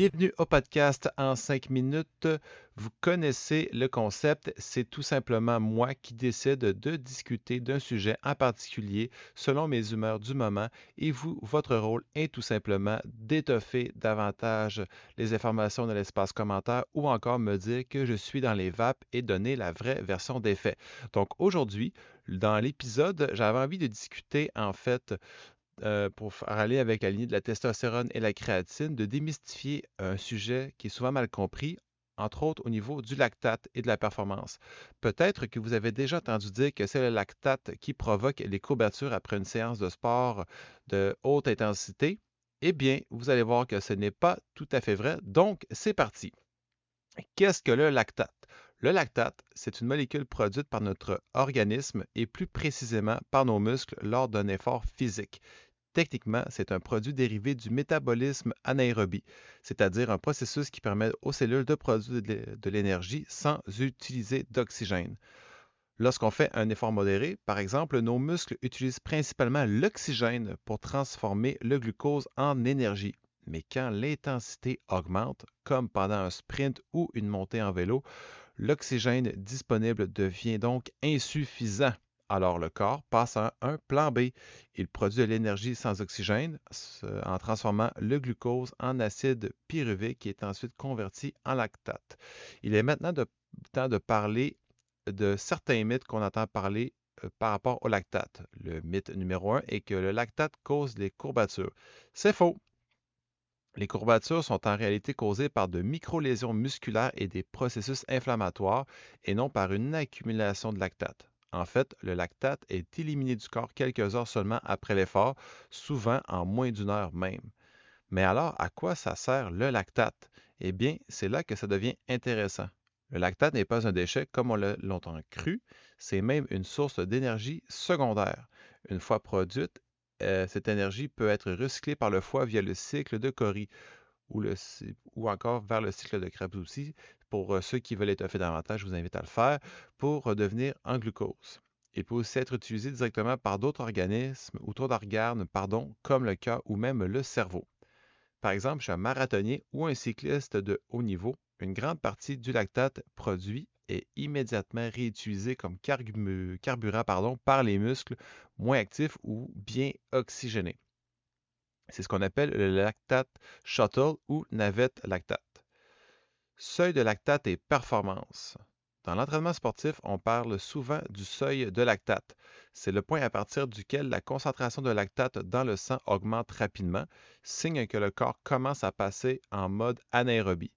Bienvenue au podcast en 5 minutes. Vous connaissez le concept, c'est tout simplement moi qui décide de discuter d'un sujet en particulier selon mes humeurs du moment et vous, votre rôle est tout simplement d'étoffer davantage les informations de l'espace commentaire ou encore me dire que je suis dans les vapes et donner la vraie version des faits. Donc aujourd'hui, dans l'épisode, j'avais envie de discuter en fait pour aller avec la lignée de la testostérone et la créatine, de démystifier un sujet qui est souvent mal compris, entre autres au niveau du lactate et de la performance. Peut-être que vous avez déjà entendu dire que c'est le lactate qui provoque les courbatures après une séance de sport de haute intensité. Eh bien, vous allez voir que ce n'est pas tout à fait vrai. Donc, c'est parti. Qu'est-ce que le lactate? Le lactate, c'est une molécule produite par notre organisme et plus précisément par nos muscles lors d'un effort physique. Techniquement, c'est un produit dérivé du métabolisme anaérobie, c'est-à-dire un processus qui permet aux cellules de produire de l'énergie sans utiliser d'oxygène. Lorsqu'on fait un effort modéré, par exemple, nos muscles utilisent principalement l'oxygène pour transformer le glucose en énergie. Mais quand l'intensité augmente, comme pendant un sprint ou une montée en vélo, l'oxygène disponible devient donc insuffisant. Alors le corps passe à un plan B. Il produit de l'énergie sans oxygène en transformant le glucose en acide pyruvique qui est ensuite converti en lactate. Il est maintenant temps de parler de certains mythes qu'on entend parler par rapport au lactate. Le mythe numéro un est que le lactate cause les courbatures. C'est faux. Les courbatures sont en réalité causées par de micro-lésions musculaires et des processus inflammatoires et non par une accumulation de lactate. En fait, le lactate est éliminé du corps quelques heures seulement après l'effort, souvent en moins d'une heure même. Mais alors, à quoi ça sert le lactate? Eh bien, c'est là que ça devient intéressant. Le lactate n'est pas un déchet comme on l'a longtemps cru, c'est même une source d'énergie secondaire. Une fois produite, cette énergie peut être recyclée par le foie via le cycle de Cori ou encore vers le cycle de Krebs aussi. Pour ceux qui veulent étoffer davantage, je vous invite à le faire pour redevenir en glucose. Il peut aussi être utilisé directement par d'autres organismes ou d'autres organes, comme le cœur ou même le cerveau. Par exemple, chez un marathonien ou un cycliste de haut niveau, une grande partie du lactate produit est immédiatement réutilisé comme carburant par les muscles moins actifs ou bien oxygénés. C'est ce qu'on appelle le lactate shuttle ou navette lactate. Seuil de lactate et performance. Dans l'entraînement sportif, on parle souvent du seuil de lactate. C'est le point à partir duquel la concentration de lactate dans le sang augmente rapidement, signe que le corps commence à passer en mode anaérobie.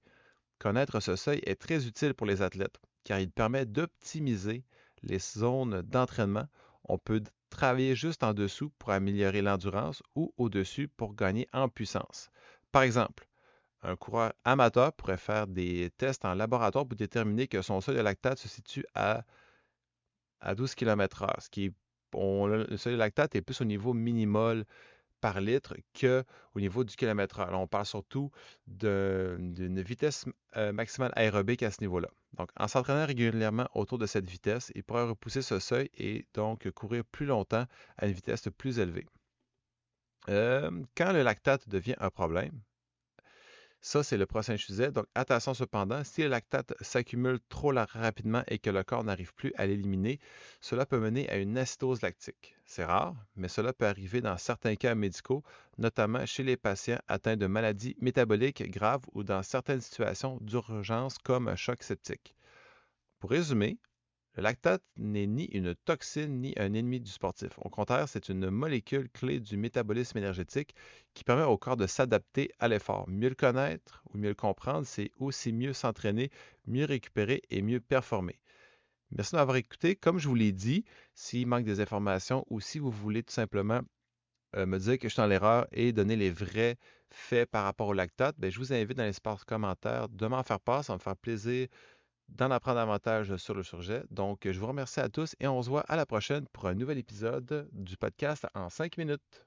Connaître ce seuil est très utile pour les athlètes, car il permet d'optimiser les zones d'entraînement. On peut travailler juste en dessous pour améliorer l'endurance ou au-dessus pour gagner en puissance. Par exemple, un coureur amateur pourrait faire des tests en laboratoire pour déterminer que son seuil de lactate se situe à 12 km/h. Le seuil de lactate est plus au niveau minimol par litre qu'au niveau du kilomètre-heure. Là, on parle surtout d'une vitesse maximale aérobique à ce niveau-là. Donc, en s'entraînant régulièrement autour de cette vitesse, il pourrait repousser ce seuil et donc courir plus longtemps à une vitesse plus élevée. Quand le lactate devient un problème, ça, c'est le prochain sujet. Donc, attention cependant, si le lactate s'accumule trop rapidement et que le corps n'arrive plus à l'éliminer, cela peut mener à une acidose lactique. C'est rare, mais cela peut arriver dans certains cas médicaux, notamment chez les patients atteints de maladies métaboliques graves ou dans certaines situations d'urgence comme un choc septique. Pour résumer, le lactate n'est ni une toxine ni un ennemi du sportif. Au contraire, c'est une molécule clé du métabolisme énergétique qui permet au corps de s'adapter à l'effort. Mieux le connaître ou mieux le comprendre, c'est aussi mieux s'entraîner, mieux récupérer et mieux performer. Merci de m'avoir écouté. Comme je vous l'ai dit, s'il manque des informations ou si vous voulez tout simplement me dire que je suis dans l'erreur et donner les vrais faits par rapport au lactate, ben, je vous invite dans l'espace commentaire de m'en faire part. Ça va me faire plaisir d'en apprendre davantage sur le sujet. Donc, je vous remercie à tous et on se voit à la prochaine pour un nouvel épisode du podcast en 5 minutes.